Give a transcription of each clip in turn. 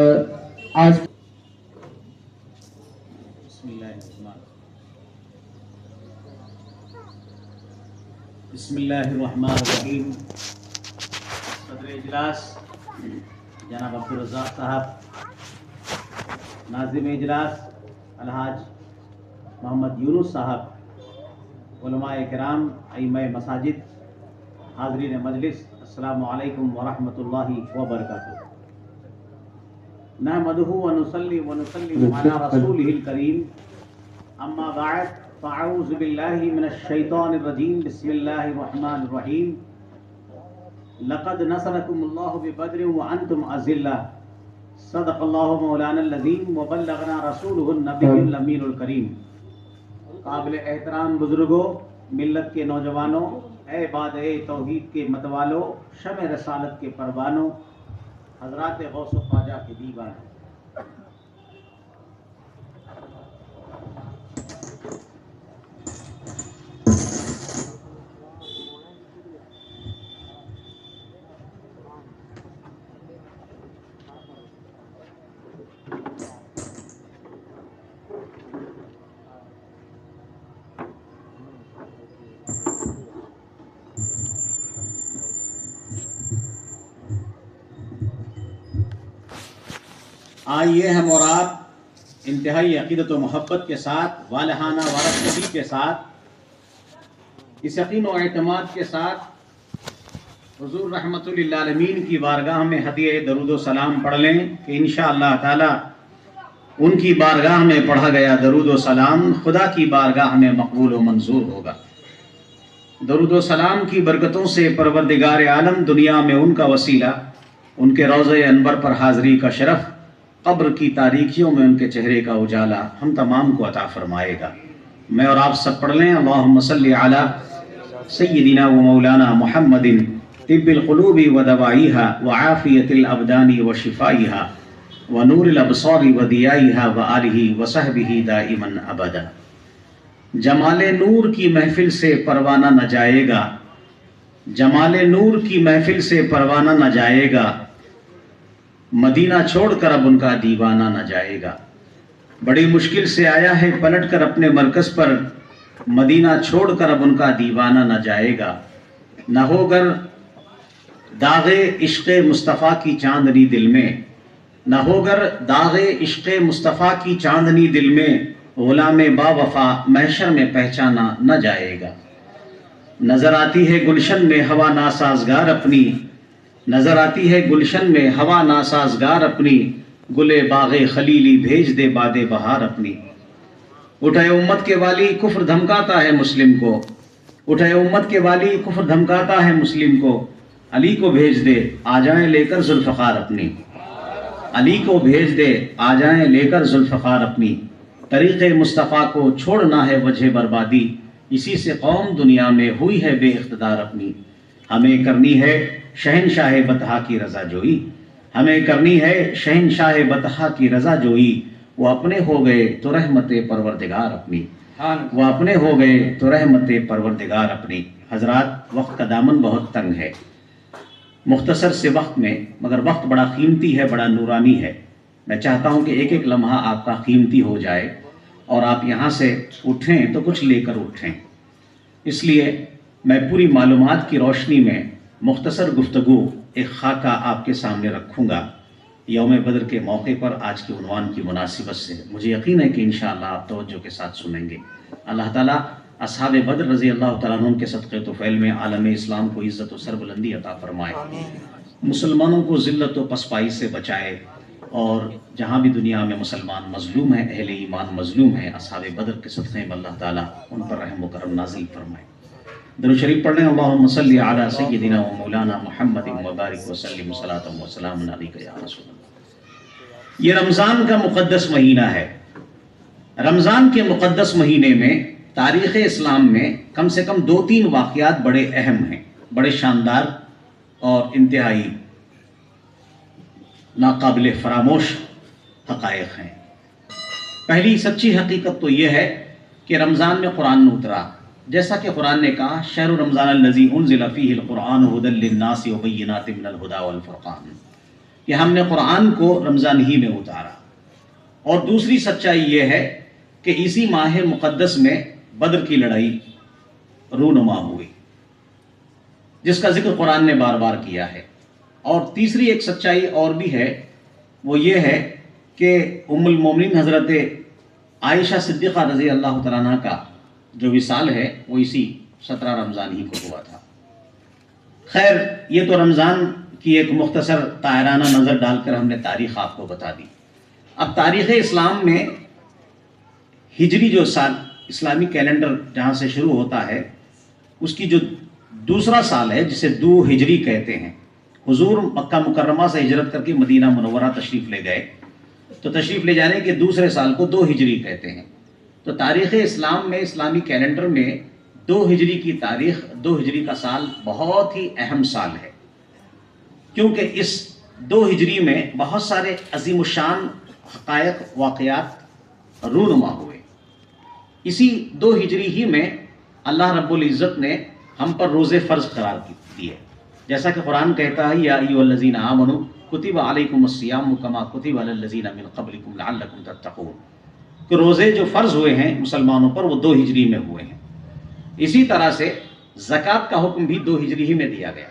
آج بسم اللہ الرحمن الرحیم. صدر اجلاس جناب عبدالرزاق صاحب، ناظم اجلاس الحاج محمد یونس صاحب، علماء کرام، ائمہ مساجد، حاضرین مجلس، السلام علیکم ورحمۃ اللہ وبرکاتہ. نحمده ونصلي ونسلم على رسوله الكريم. اما بعد فاعوذ باللہ من الشیطان الرجیم. بسم اللہ الرحمن الرحیم. لقد نصرکم اللہ ببدر وانتم اذلہ. صدق اللہ مولانا العظیم وبلغنا رسولہ النبی الامین الکریم. قابل احترام بزرگوں، ملت کے نوجوانوں، اے باد توحید کے متوالوں، شمع رسالت کے پروانوں، حضرات غوث و خواجہ کے دیوانوں، آئیے ہم اور آپ انتہائی عقیدت و محبت کے ساتھ، والہانہ وارثگی کے ساتھ، اس یقین و اعتماد کے ساتھ حضور رحمت للعالمین کی بارگاہ میں ہدیہ درود و سلام پڑھ لیں کہ انشاءاللہ تعالی ان کی بارگاہ میں پڑھا گیا درود و سلام خدا کی بارگاہ میں مقبول و منظور ہوگا. درود و سلام کی برکتوں سے پروردگار عالم دنیا میں ان کا وسیلہ، ان کے روضہ انور پر حاضری کا شرف، قبر کی تاریکیوں میں ان کے چہرے کا اجالا ہم تمام کو عطا فرمائے گا. میں اور آپ سب پڑھ لیں. اللہم صلی علی سیدنا و مولانا محمد طب القلوب و دوائیہا وعافیت الابدان و شفائیہا ونور الابصار و دیائیہا وآلہ وصحبہ دائما ابدا. جمال نور کی محفل سے پروانہ نہ جائے گا، جمال نور کی محفل سے پروانہ نہ جائے گا، مدینہ چھوڑ کر اب ان کا دیوانہ نہ جائے گا. بڑی مشکل سے آیا ہے پلٹ کر اپنے مرکز پر، مدینہ چھوڑ کر اب ان کا دیوانہ نہ جائے گا. نہ ہوگر داغ عشق مصطفیٰ کی چاندنی دل میں، نہ ہوگر داغ عشق مصطفیٰ کی چاندنی دل میں، غلام با وفا محشر میں پہچانا نہ جائے گا. نظر آتی ہے گلشن میں ہوا ناسازگار اپنی، نظر آتی ہے گلشن میں ہوا ناسازگار اپنی، گلے باغ خلیلی بھیج دے باد بہار اپنی. اٹھے امت کے والی کفر دھمکاتا ہے مسلم کو، اٹھے امت کے والی کفر دھمکاتا ہے مسلم کو، علی کو بھیج دے آ جائیں لے کر ذوالفقار اپنی، علی کو بھیج دے آ جائیں لے کر ذوالفقار اپنی. طریق مصطفیٰ کو چھوڑنا ہے وجہ بربادی، اسی سے قوم دنیا میں ہوئی ہے بے اقتدار اپنی. ہمیں کرنی ہے شہنشاہ بطحا کی رضا جوئی، ہمیں کرنی ہے شہنشاہ بطحا کی رضا جوئی. وہ اپنے ہو گئے تو رحمت پروردگار اپنی، وہ اپنے ہو گئے تو رحمت پروردگار اپنی. حضرات، وقت کا دامن بہت تنگ ہے، مختصر سے وقت میں، مگر وقت بڑا قیمتی ہے، بڑا نورانی ہے. میں چاہتا ہوں کہ ایک ایک لمحہ آپ کا قیمتی ہو جائے اور آپ یہاں سے اٹھیں تو کچھ لے کر اٹھیں. اس لیے میں پوری معلومات کی روشنی میں مختصر گفتگو ایک خاکہ آپ کے سامنے رکھوں گا یوم بدر کے موقع پر. آج کے عنوان کی مناسبت سے مجھے یقین ہے کہ انشاءاللہ آپ توجہ کے ساتھ سنیں گے. اللہ تعالیٰ اصحاب بدر رضی اللہ تعالیٰ عنہ کے صدقے طفیل میں عالم اسلام کو عزت و سربلندی عطا فرمائے، مسلمانوں کو ذلت و پسپائی سے بچائے، اور جہاں بھی دنیا میں مسلمان مظلوم ہیں، اہل ایمان مظلوم ہیں، اصحاب بدر کے صدقے میں اللہ تعالیٰ ان پر رحم و کرم نازل فرمائے. درود شریف پڑھ لیں. اللہم صلی علی سیدنا و مولانا محمد مبارک وسلم صلاۃ و سلام علیک یا رسول اللہ. یہ رمضان کا مقدس مہینہ ہے. رمضان کے مقدس مہینے میں تاریخ اسلام میں کم سے کم 2-3 واقعات بڑے اہم ہیں، بڑے شاندار اور انتہائی ناقابل فراموش حقائق ہیں. پہلی سچی حقیقت تو یہ ہے کہ رمضان میں قرآن اترا، جیسا کہ قرآن نے کہا شہر رمضان الذی انزل فیہ القرآن ھدی للناس وبینات من الھدی والفرقان. کہ ہم نے قرآن کو رمضان ہی میں اتارا، اور دوسری سچائی یہ ہے کہ اسی ماہ مقدس میں بدر کی لڑائی رونما ہوئی، جس کا ذکر قرآن نے بار بار کیا ہے۔ اور تیسری ایک سچائی اور بھی ہے، وہ یہ ہے کہ ام المومنین حضرت عائشہ صدیقہ رضی اللہ تعالیٰ عنہ کا جو وصال ہے وہ اسی 17 رمضان ہی کو ہوا تھا۔ خیر، یہ تو رمضان کی ایک مختصر طائرانہ نظر ڈال کر ہم نے تاریخ آپ کو بتا دی۔ اب تاریخ اسلام میں ہجری جو سال اسلامی کیلنڈر جہاں سے شروع ہوتا ہے، اس کی جو دوسرا سال ہے جسے 2 ہجری کہتے ہیں، حضور مکہ مکرمہ سے ہجرت کر کے مدینہ منورہ تشریف لے گئے، تو تشریف لے جانے کے دوسرے سال کو 2 ہجری کہتے ہیں۔ تو تاریخ اسلام میں اسلامی کیلنڈر میں 2 ہجری کی تاریخ، 2 ہجری کا سال بہت ہی اہم سال ہے، کیونکہ اس 2 ہجری میں بہت سارے عظیم الشان حقائق واقعات رونما ہوئے۔ اسی 2 ہجری ہی میں اللہ رب العزت نے ہم پر روزے فرض قرار دیے، جیسا کہ قرآن کہتا ہے یا ایھا الذین آمنوا کتب علیکم الصیام کما کتب علی الذین من قبلکم لعلکم تتقون، کہ روزے جو فرض ہوئے ہیں مسلمانوں پر وہ 2 ہجری میں ہوئے ہیں۔ اسی طرح سے زکوٰۃ کا حکم بھی 2 ہجری ہی میں دیا گیا۔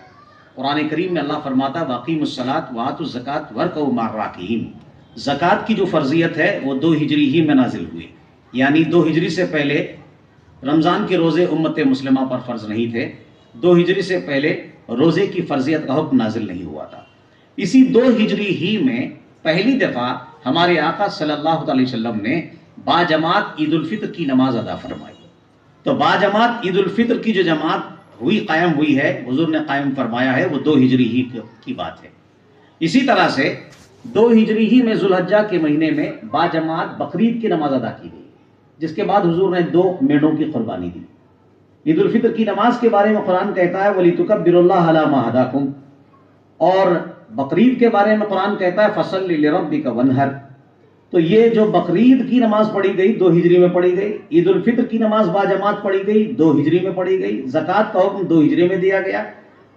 قرآن کریم میں اللہ فرماتا واقیموا الصلاۃ وآتوا الزکاۃ وارکعوا مع الراکعین، زکوٰۃ کی جو فرضیت ہے وہ 2 ہجری ہی میں نازل ہوئی، یعنی 2 ہجری سے پہلے رمضان کے روزے امت مسلمہ پر فرض نہیں تھے، 2 ہجری سے پہلے روزے کی فرضیت کا حکم نازل نہیں ہوا تھا۔ اسی 2 ہجری ہی میں پہلی دفعہ ہمارے آقا صلی اللہ علیہ وسلم نے باجماعت عید الفطر کی نماز ادا فرمائی۔ تو باجماعت عید الفطر کی جو جماعت قائم ہوئی ہے، حضور نے قائم فرمایا ہے، وہ 2 ہجری ہی کی بات ہے۔ اسی طرح سے 2 ہجری ہی میں ذوالحجہ کے مہینے میں باجماعت بقرعید کی نماز ادا کی گئی، جس کے بعد حضور نے 2 مینڈوں کی قربانی دی۔ عید الفطر کی نماز کے بارے میں قرآن کہتا ہے وَلِتُكَبِّرُوا اللَّهَ عَلَىٰ مَا هَدَاكُمْ، اور بقرعید کے بارے میں قرآن کہتا ہے فَصَلِّ لِرَبِّكَ وَانْحَرْ۔ تو یہ جو بقرعید کی نماز پڑھی گئی 2 ہجری میں پڑھی گئی، عید الفطر کی نماز باجماعت پڑھی گئی 2 ہجری میں پڑھی گئی، زکوٰۃ کا حکم 2 ہجری میں دیا گیا،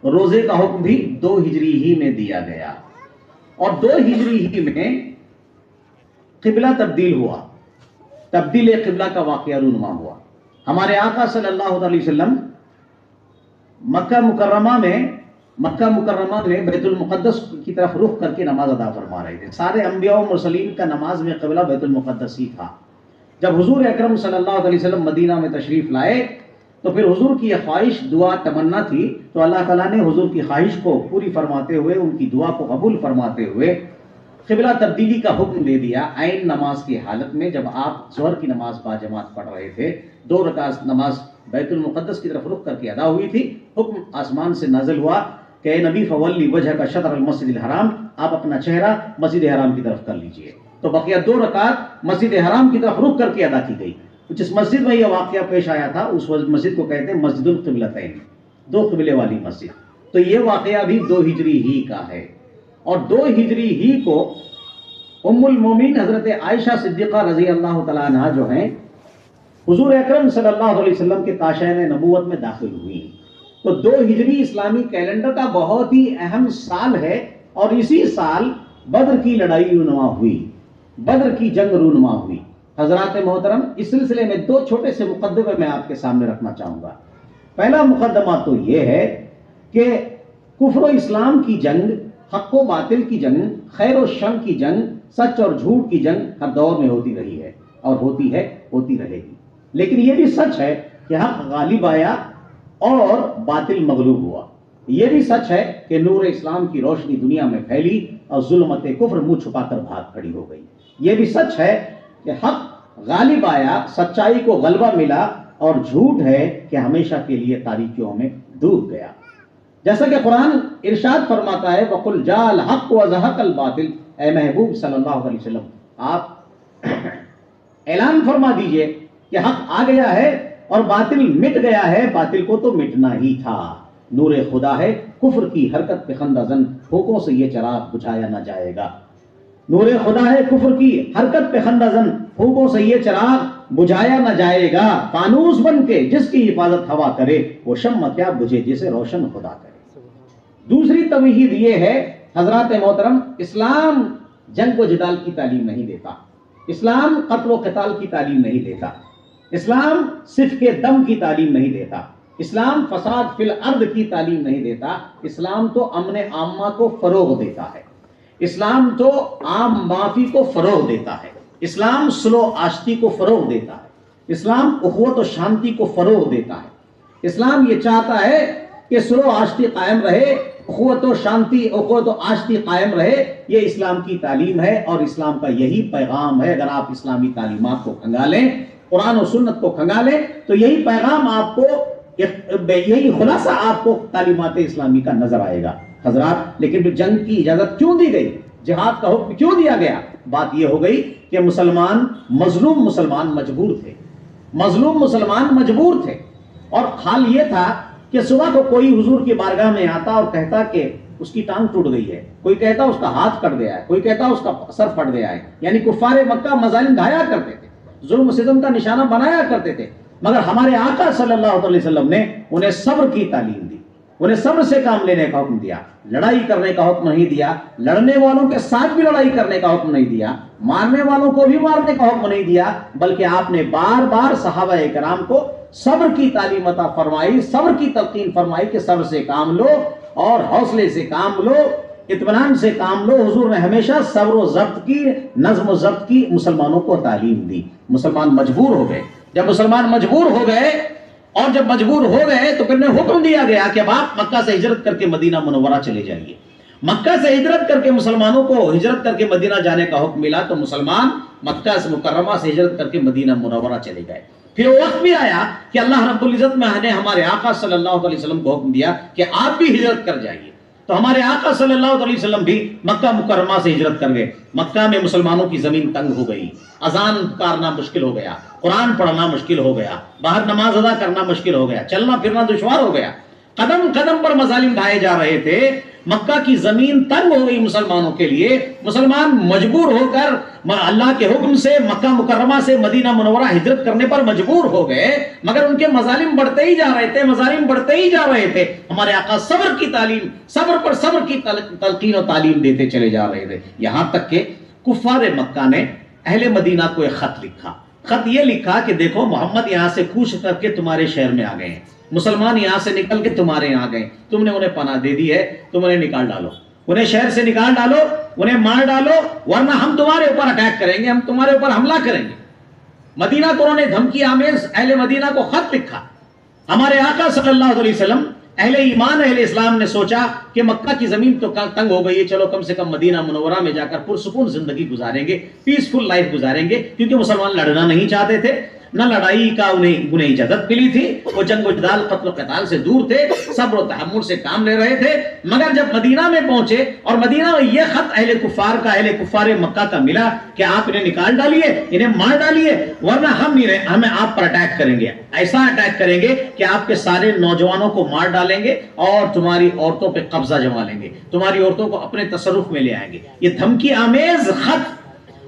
روزے کا حکم بھی 2 ہجری ہی میں دیا گیا۔ اور 2 ہجری ہی میں قبلہ تبدیل ہوا، تبدیل قبلہ کا واقعہ رونما ہوا۔ ہمارے آقا صلی اللہ علیہ وسلم مکہ مکرمہ میں بیت المقدس کی طرف رخ کر کے نماز ادا فرما رہے تھے۔ سارے انبیاء و مرسلین کا نماز میں قبلہ بیت المقدس ہی تھا۔ جب حضور اکرم صلی اللہ علیہ وسلم مدینہ میں تشریف لائے تو پھر حضور کی یہ خواہش دعا تمنا تھی، تو اللہ تعالیٰ نے حضور کی خواہش کو پوری فرماتے ہوئے، ان کی دعا کو قبول فرماتے ہوئے قبلہ تبدیلی کا حکم دے دیا۔ عین نماز کی حالت میں جب آپ ظہر کی نماز باجماعت پڑھ رہے تھے، 2 رکعت نماز بیت المقدس کی طرف رخ کر کے ادا ہوئی تھی، حکم آسمان سے نازل ہوا کہ اے نبی فولی وجہک شطر المسجد الحرام، آپ اپنا چہرہ مسجد حرام کی طرف کر لیجئے۔ تو بقیہ 2 رکعت مسجد حرام کی طرف رخ کر کے ادا کی گئی۔ جس مسجد میں یہ واقعہ پیش آیا تھا اس مسجد کو کہتے ہیں مسجد القبلتین، 2 قبلے والی مسجد۔ تو یہ واقعہ بھی 2 ہجری ہی کا ہے، اور 2 ہجری ہی کو ام المومنین حضرت عائشہ صدیقہ رضی اللہ تعالیٰ عنہ جو ہیں حضور اکرم صلی اللہ علیہ وسلم کے کاشین نبوت میں داخل ہوئی۔ تو 2 ہجری اسلامی کیلنڈر کا بہت ہی اہم سال ہے، اور اسی سال بدر کی لڑائی رونما ہوئی، بدر کی جنگ رونما ہوئی۔ حضرات محترم، اس سلسلے میں 2 چھوٹے سے مقدمے میں آپ کے سامنے رکھنا چاہوں گا۔ پہلا مقدمہ تو یہ ہے کہ کفر و اسلام کی جنگ، حق و باطل کی جنگ، خیر و شر کی جنگ، سچ اور جھوٹ کی جنگ ہر دور میں ہوتی رہی ہے، اور ہوتی رہے گی۔ لیکن یہ بھی سچ ہے کہ حق غالب آیا اور باطل مغلوب ہوا۔ یہ بھی سچ ہے کہ نور اسلام کی روشنی دنیا میں پھیلی اور ظلمت کفر منہ چھپا کر بھاگ کھڑی ہو گئی۔ یہ بھی سچ ہے کہ حق غالب آیا، سچائی کو غلبہ ملا، اور جھوٹ ہے کہ ہمیشہ کے لیے تاریکیوں میں ڈوب گیا۔ جیسا کہ قرآن ارشاد فرماتا ہے وَقُلْ جَاءَ الْحَقُّ وَزَهَقَ الْبَاطِلُ، اے محبوب صلی اللہ علیہ وسلم آپ اعلان فرما دیجئے کہ حق آ گیا ہے اور باطل مٹ گیا ہے، باطل کو تو مٹنا ہی تھا۔ نور خدا ہے، کفر کی حرکت پہ خندہ زن، پھوکوں سے یہ چراغ بجھایا نہ جائے گا۔ نور خدا ہے، کفر کی حرکت پہ خندہ زن، پھوکوں سے یہ چراغ بجھایا نہ جائے گا۔ فانوس بن کے جس کی حفاظت ہوا کرے، وہ شمع کیا بجھے جسے روشن خدا کرے۔ دوسری توحید یہ ہے حضرات محترم، اسلام جنگ و جدال کی تعلیم نہیں دیتا، اسلام قتل و قتال کی تعلیم نہیں دیتا، اسلام صرف کے دم کی تعلیم نہیں دیتا، اسلام فساد فی الارض کی تعلیم نہیں دیتا، اسلام تو امن عامہ کو فروغ دیتا ہے، اسلام تو عام معافی کو فروغ دیتا ہے، اسلام صلح و آشتی کو فروغ دیتا ہے، اسلام اخوت و شانتی کو فروغ دیتا ہے، اسلام یہ چاہتا ہے کہ صلح و آشتی قائم رہے، اخوت و شانتی اخوت و آشتی قائم رہے، یہ اسلام کی تعلیم ہے اور اسلام کا یہی پیغام ہے۔ اگر آپ اسلامی تعلیمات کو کھنگالیں، قرآن و سنت کو کھنگالیں، تو یہی پیغام آپ کو، یہی خلاصہ آپ کو تعلیمات اسلامی کا نظر آئے گا حضرات۔ لیکن جنگ کی اجازت کیوں دی گئی، جہاد کا حکم کیوں دیا گیا؟ بات یہ ہو گئی کہ مظلوم مسلمان مجبور تھے، مظلوم مسلمان مجبور تھے، اور حال یہ تھا کہ صبح کو کوئی حضور کی بارگاہ میں آتا اور کہتا کہ اس کی ٹانگ ٹوٹ گئی ہے، کوئی کہتا اس کا ہاتھ کٹ گیا ہے، کوئی کہتا اس کا سر پھٹ گیا ہے، یعنی کفار مکہ مظالم ڈھایا کرتے تھے، ظلم و ستم کا نشانہ بنایا کرتے تھے، مگر ہمارے آقا صلی اللہ علیہ وسلم نے انہیں صبر کی تعلیم دی، انہیں صبر سے کام لینے کا حکم دیا، لڑائی کرنے کا حکم نہیں دیا، لڑنے والوں کے ساتھ بھی لڑائی کرنے کا حکم نہیں دیا، مارنے والوں کو بھی مارنے کا حکم نہیں دیا، بلکہ آپ نے بار بار صحابہ کرام کو صبر کی تعلیم عطا فرمائی، صبر کی تلقین فرمائی کہ صبر سے کام لو اور حوصلے سے کام لو، اطمینان سے کام لو۔ حضور نے ہمیشہ صبر و ضبط کی، نظم و ضبط کی مسلمانوں کو تعلیم دی۔ مسلمان مجبور ہو گئے، جب مسلمان مجبور ہو گئے، اور جب مجبور ہو گئے تو پھر نے حکم دیا گیا کہ اب آپ مکہ سے ہجرت کر کے مدینہ منورہ چلے جائیے۔ مکہ سے ہجرت کر کے مسلمانوں کو ہجرت کر کے مدینہ جانے کا حکم ملا، تو مسلمان مکہ سے مکرمہ سے ہجرت کر کے مدینہ منورہ چلے گئے۔ پھر وہ وقت بھی آیا کہ اللہ رب العزت نے ہمارے آقا صلی اللہ علیہ وسلم کو حکم دیا کہ آپ بھی ہجرت کر جائیے، تو ہمارے آقا صلی اللہ علیہ وسلم بھی مکہ مکرمہ سے ہجرت کر گئے۔ مکہ میں مسلمانوں کی زمین تنگ ہو گئی، اذان پکارنا مشکل ہو گیا، قرآن پڑھنا مشکل ہو گیا، باہر نماز ادا کرنا مشکل ہو گیا، چلنا پھرنا دشوار ہو گیا، قدم قدم پر مظالم ڈھائے جا رہے تھے، مکہ کی زمین تنگ ہو گئی مسلمانوں کے لیے، مسلمان مجبور ہو کر اللہ کے حکم سے مکہ مکرمہ سے مدینہ منورہ ہجرت کرنے پر مجبور ہو گئے، مگر ان کے مظالم بڑھتے ہی جا رہے تھے، مظالم بڑھتے ہی جا رہے تھے۔ ہمارے آقا صبر کی تعلیم، صبر پر صبر کی تلقین و تعلیم دیتے چلے جا رہے تھے، یہاں تک کہ کفار مکہ نے اہل مدینہ کو ایک خط لکھا۔ خط یہ لکھا کہ دیکھو محمد یہاں سے کوچ کر کے تمہارے شہر میں آ گئے ہیں، مسلمان یہاں سے نکل کے تمہارے یہاں گئے، تم نے انہیں پناہ دے دی ہے، تم انہیں نکال ڈالو، انہیں شہر سے نکال ڈالو، انہیں مار ڈالو، ورنہ ہم تمہارے اوپر اٹیک کریں گے، ہم تمہارے اوپر حملہ کریں گے۔ مدینہ کو انہوں نے دھمکی آمیز اہل مدینہ کو خط لکھا۔ ہمارے آقا صلی اللہ علیہ وسلم، اہل ایمان اہل اسلام نے سوچا کہ مکہ کی زمین تو تنگ ہو گئی ہے، چلو کم سے کم مدینہ منورہ میں جا کر پرسکون زندگی گزاریں گے، پیسفل لائف گزاریں گے، کیونکہ مسلمان لڑنا نہیں چاہتے تھے، نہ لڑائی کا انہیں اجازت ملی تھی، وہ جنگ و جدال قتل و قتال سے دور تھے، صبر و تحمل سے کام لے رہے تھے۔ مگر جب مدینہ میں پہنچے اور مدینہ میں یہ خط اہل کفار مکہ کا ملا کہ آپ انہیں نکال ڈالیے، انہیں مار ڈالیے، ورنہ ہمیں آپ پر اٹیک کریں گے، ایسا اٹیک کریں گے کہ آپ کے سارے نوجوانوں کو مار ڈالیں گے اور تمہاری عورتوں پہ قبضہ جما لیں گے، تمہاری عورتوں کو اپنے تصرف میں لے آئیں گے۔ یہ دھمکی آمیز خط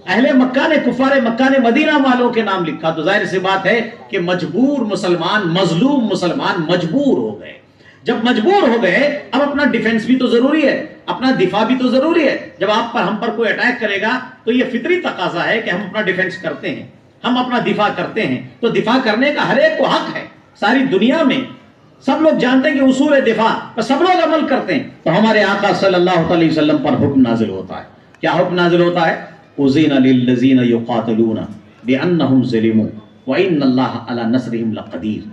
اہل مکہ نے، کفار مکہ نے مدینہ والوں کے نام لکھا، تو ظاہر سی بات ہے کہ مجبور مسلمان، مظلوم مسلمان مجبور ہو گئے۔ جب مجبور ہو گئے، اب اپنا ڈیفنس بھی تو ضروری ہے، اپنا دفاع بھی تو ضروری ہے۔ جب آپ پر ہم پر کوئی اٹیک کرے گا تو یہ فطری تقاضا ہے کہ ہم اپنا ڈیفنس کرتے ہیں، ہم اپنا دفاع کرتے ہیں، تو دفاع کرنے کا ہر ایک کو حق ہے۔ ساری دنیا میں سب لوگ جانتے ہیں کہ اصول دفاع پر سب لوگ عمل کرتے ہیں، تو ہمارے آقا صلی اللہ علیہ وسلم پر حکم نازل ہوتا ہے۔ کیا حکم نازل ہوتا ہے؟ اذن للذین یقاتلون بانہم ظلموا وان اللہ علی نصرہم لقدیر،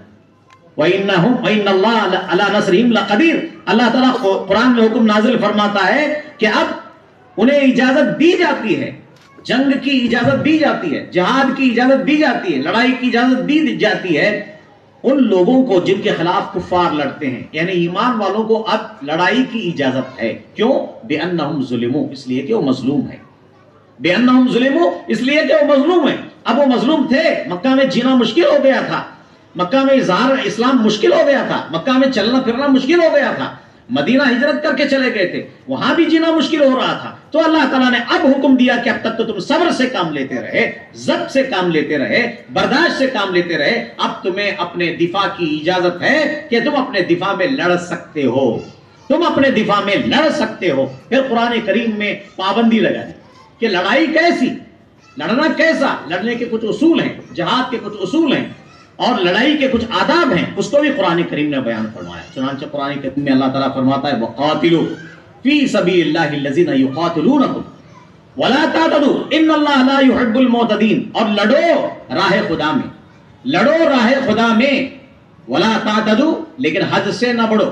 وان اللہ علی نصرہم لقدیر۔ اللہ تعالیٰ قرآن میں حکم نازل فرماتا ہے کہ اب انہیں اجازت دی جاتی ہے، جنگ کی اجازت دی جاتی ہے، جہاد کی اجازت دی جاتی ہے، لڑائی کی اجازت دی جاتی ہے ان لوگوں کو جن کے خلاف کفار لڑتے ہیں، یعنی ایمان والوں کو اب لڑائی کی اجازت ہے۔ کیوں؟ بانہم ظلموا، اس لیے کہ وہ مظلوم ہے، بانہم ظلموا، اس لیے کہ وہ مظلوم ہے۔ اب وہ مظلوم تھے، مکہ میں جینا مشکل ہو گیا تھا، مکہ میں اظہار اسلام مشکل ہو گیا تھا، مکہ میں چلنا پھرنا مشکل ہو گیا تھا، مدینہ ہجرت کر کے چلے گئے تھے، وہاں بھی جینا مشکل ہو رہا تھا، تو اللہ تعالیٰ نے اب حکم دیا کہ اب تک تو تم صبر سے کام لیتے رہے، ضبط سے کام لیتے رہے، برداشت سے کام لیتے رہے، اب تمہیں اپنے دفاع کی اجازت ہے کہ تم اپنے دفاع میں لڑ سکتے ہو۔ تم اپنے دفاع میں لڑ سکتے ہو. پھر قرآن کریم میں پابندی لگا دی کہ لڑائی کیسی، لڑنا کیسا، لڑنے کے کچھ اصول ہیں، جہاد کے کچھ اصول ہیں اور لڑائی کے کچھ آداب ہیں، اس کو بھی قرآن کریم نے بیان فرمایا. چنانچہ قرآن کریم میں اللہ تعالیٰ فرماتا ہے وَقَاتِلُوا فِي سَبِيلِ اللَّهِ الَّذِينَ يُقَاتِلُونَكُمْ وَلَا تَعْتَدُوا إِنَّ اللَّهَ لَا يُحِبُّ الْمُعْتَدِينَ. اور لڑو راہ خدا میں، لڑو راہ خدا میں، وَلَا تَعْتَدُوا لیکن حد سے نہ بڑھو،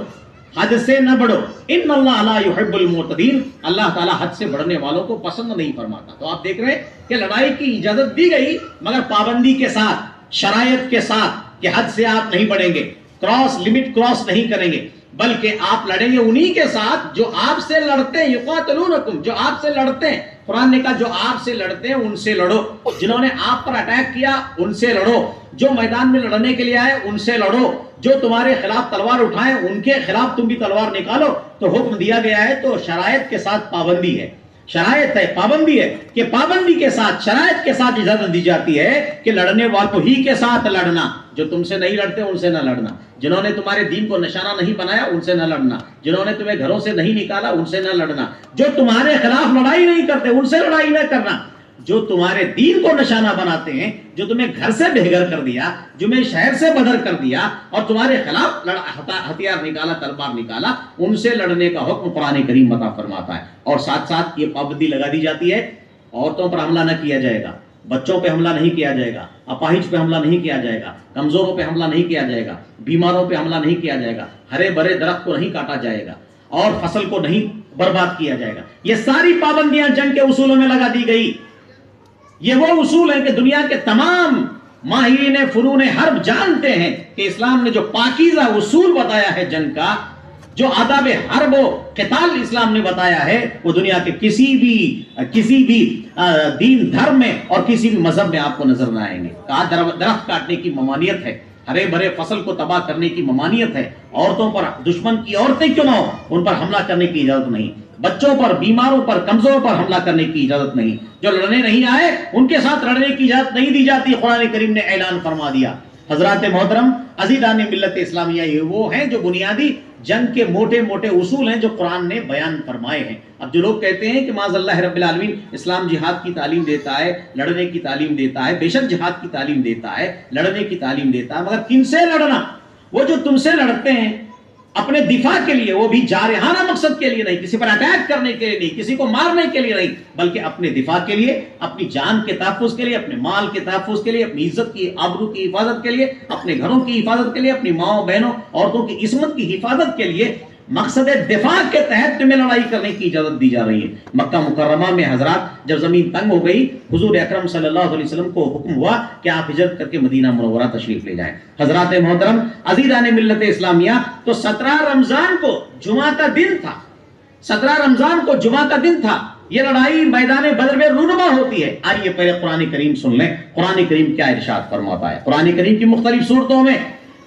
حد سے نہ بڑھو. ان اللہ لا يحب المعتدین، اللہ تعالیٰ حد سے بڑھنے والوں کو پسند نہیں فرماتا. تو آپ دیکھ رہے ہیں کہ لڑائی کی اجازت دی گئی مگر پابندی کے ساتھ، شرائط کے ساتھ کہ حد سے آپ نہیں بڑھیں گے، لمٹ کراس نہیں کریں گے، بلکہ آپ لڑیں گے انہی کے ساتھ جو آپ سے لڑتے ہیں. یقاتلونکم، جو آپ سے لڑتے ہیں. قرآن نے کہا جو آپ سے لڑتے ہیں ان سے لڑو، جنہوں نے آپ پر اٹیک کیا ان سے لڑو، جو میدان میں لڑنے کے لیے آئے ان سے لڑو، جو تمہارے خلاف تلوار اٹھائیں ان کے خلاف تم بھی تلوار نکالو. تو حکم دیا گیا ہے تو شرائط کے ساتھ پابندی ہے، شرائط ہے، پابندی ہے کہ پابندی کے ساتھ، شرائط کے ساتھ اجازت دی جاتی ہے کہ لڑنے والوں ہی کے ساتھ لڑنا، جو تم سے نہیں لڑتے ان سے نہ لڑنا، جنہوں نے تمہارے دین کو نشانہ نہیں بنایا ان سے نہ لڑنا، جنہوں نے تمہیں گھروں سے نہیں نکالا ان سے نہ لڑنا، جو تمہارے خلاف لڑائی نہیں کرتے ان سے لڑائی نہ کرنا، جو تمہارے دین کو نشانہ بناتے ہیں، جو تمہیں گھر سے بے گھر کر دیا، جو میں شہر سے بدر کر دیا اور تمہارے خلاف ہتھیار نکالا، تلوار نکالا، ان سے لڑنے کا حکم قرآن کریم عطا فرماتا ہے. اور ساتھ ساتھ یہ پابندی لگا دی جاتی ہے عورتوں پر حملہ نہ کیا جائے گا، بچوں پہ حملہ نہیں کیا جائے گا، اپاہج پہ حملہ نہیں کیا جائے گا، کمزوروں پہ حملہ نہیں کیا جائے گا، بیماروں پہ حملہ نہیں کیا جائے گا، ہرے بھرے درخت کو نہیں کاٹا جائے گا اور فصل کو نہیں برباد کیا جائے گا. یہ ساری پابندیاں جنگ کے اصولوں میں لگا دی گئی. یہ وہ اصول ہیں کہ دنیا کے تمام ماہرین فنون حرب جانتے ہیں کہ اسلام نے جو پاکیزہ اصول بتایا ہے جنگ کا، جو آداب حرب و قتال اسلام نے بتایا ہے، وہ دنیا کے کسی بھی دین دھرم میں اور کسی بھی مذہب میں آپ کو نظر نہ آئیں گے. کہا درخت کاٹنے کی ممانعت ہے، ہرے بھرے فصل کو تباہ کرنے کی ممانعت ہے، عورتوں پر، دشمن کی عورتیں کیوں نہ ہو ان پر حملہ کرنے کی اجازت نہیں، بچوں پر، بیماروں پر، کمزوروں پر حملہ کرنے کی اجازت نہیں، جو لڑنے نہیں آئے ان کے ساتھ لڑنے کی اجازت نہیں دی جاتی. قرآن کریم نے اعلان فرما دیا. حضرات محترم، عزیزان ملت اسلامیہ، یہ وہ ہیں جو بنیادی جنگ کے موٹے موٹے اصول ہیں جو قرآن نے بیان فرمائے ہیں. اب جو لوگ کہتے ہیں کہ معاذ اللہ رب العالمین اسلام جہاد کی تعلیم دیتا ہے، لڑنے کی تعلیم دیتا ہے، بے شک جہاد کی تعلیم دیتا ہے، لڑنے کی تعلیم دیتا ہے، مگر کن سے لڑنا؟ وہ جو تم سے لڑتے ہیں اپنے دفاع کے لیے، وہ بھی جارحانہ مقصد کے لیے نہیں، کسی پر اٹیک کرنے کے لیے نہیں، کسی کو مارنے کے لیے نہیں، بلکہ اپنے دفاع کے لیے، اپنی جان کے تحفظ کے لیے، اپنے مال کے تحفظ کے لیے، اپنی عزت کی، آبرو کی حفاظت کے لیے، اپنے گھروں کی حفاظت کے لیے، اپنی ماؤں بہنوں عورتوں کی عصمت کی حفاظت کے لیے مقصد دفاع کے تحت تمہیں لڑائی کرنے کی اجازت دی جا رہی ہے. مکہ مکرمہ میں حضرات جب زمین تنگ ہو گئی، حضور اکرم صلی اللہ علیہ وسلم کو حکم ہوا کہ آپ ہجرت کر کے مدینہ منورہ تشریف لے جائیں. حضرات محترم، عزیزان ملت اسلامیہ، تو 17 رمضان کو جمعہ کا دن تھا، 17 رمضان کو جمعہ کا دن تھا. یہ لڑائی میدان بدر میں رونما ہوتی ہے. آئیے پہلے قرآن کریم سن لیں، قرآن کریم کیا ارشاد فرماتا ہے. قرآن کریم کی مختلف صورتوں میں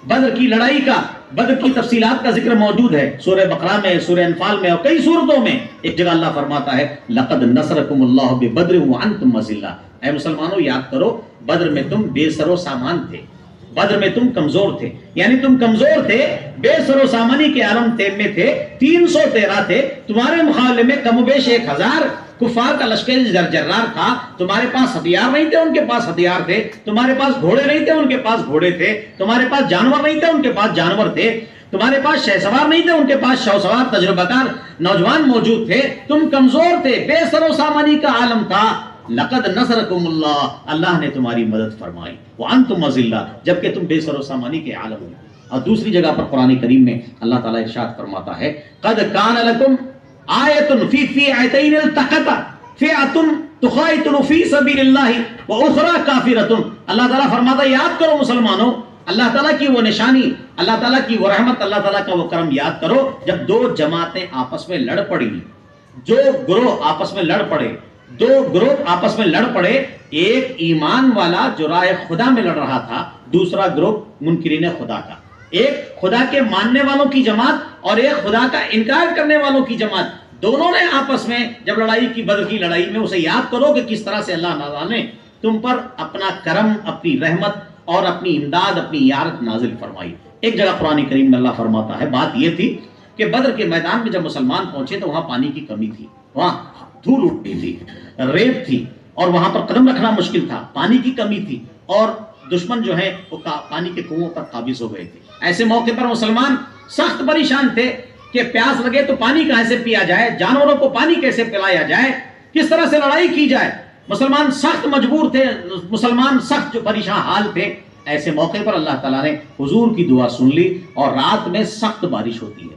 بدر کی لڑائی کا، بدر کی تفصیلات کا ذکر موجود ہے. سورہ بقرہ میں، سورہ انفال میں اور کئی صورتوں میں. ایک جگہ اللہ فرماتا ہے لقد نصرکم اللہ ببدر وانتم اذلہ. اے مسلمانوں، یاد کرو بدر میں تم بے سر و سامان تھے، بدر میں تم کمزور تھے، یعنی تم کمزور تھے، بے سر و سامانی کے عالم میں تھے، 313 تھے، تمہارے مقابلے میں کم و بیش 1000 کفار کا لشکر جرار تھا. تمہارے پاس ہتھیار نہیں تھے، ان کے پاس ہتھیار تھے. تمہارے پاس گھوڑے نہیں تھے، ان کے پاس گھوڑے تھے. تمہارے پاس جانور نہیں تھے، ان کے پاس جانور تھے. تمہارے پاس شہ سوار نہیں تھے، ان کے پاس شہ سوار تجربہ کار نوجوان موجود تھے. تم کمزور تھے، بے سر و سامانی کا عالم تھا. لقد نصرکم اللہ، اللہ نے تمہاری مدد فرمائی. وانتم اذلہ، جبکہ تم بے سر و سامانی کے عالم میں. اور دوسری جگہ پر قرآن کریم میں اللہ تعالیٰ ارشاد فرماتا ہے قد کان لکم آیۃ فی فئتین التقطا فئۃ تقاتل فی سبیل اللہ واخری کافرۃ. اللہ تعالیٰ فرماتا ہے یاد کرو مسلمانوں، اللہ تعالیٰ کی وہ نشانی، اللہ تعالیٰ کی وہ رحمت، اللہ تعالیٰ کا وہ کرم یاد کرو جب دو جماعتیں آپس میں لڑ پڑی، جو گروہ آپس میں لڑ پڑے، دو گروہ آپس میں لڑ پڑے. ایک ایمان والا جو راہ خدا میں لڑ رہا تھا، دوسرا گروہ منکرین خدا کا. ایک خدا کے ماننے والوں کی جماعت اور ایک خدا کا انکار کرنے والوں کی جماعت. دونوں نے آپس میں جب لڑائی کی، بدر کی لڑائی میں، اسے یاد کرو کہ کس طرح سے اللہ تعالیٰ نے تم پر اپنا کرم، اپنی رحمت اور اپنی امداد، اپنی یارت نازل فرمائی. ایک جگہ قرآن کریم میں اللہ فرماتا ہے، بات یہ تھی کہ بدر کے میدان میں جب مسلمان پہنچے تو وہاں پانی کی کمی تھی، وہاں دھول اٹھتی تھی، ریت تھی، اور وہاں پر قدم رکھنا مشکل تھا، پانی کی کمی تھی، اور دشمن جو ہے وہ پانی کے کنووں پر قابض ہو گئے تھے۔ ایسے موقع پر مسلمان سخت پریشان تھے کہ پیاس لگے تو پانی کیسے پیا جائے، جانوروں کو پانی کیسے پلایا جائے، کس طرح سے لڑائی کی جائے۔ مسلمان سخت مجبور تھے، مسلمان سخت جو پریشان حال تھے۔ ایسے موقع پر اللہ تعالیٰ نے حضور کی دعا سن لی، اور رات میں سخت بارش ہوتی ہے،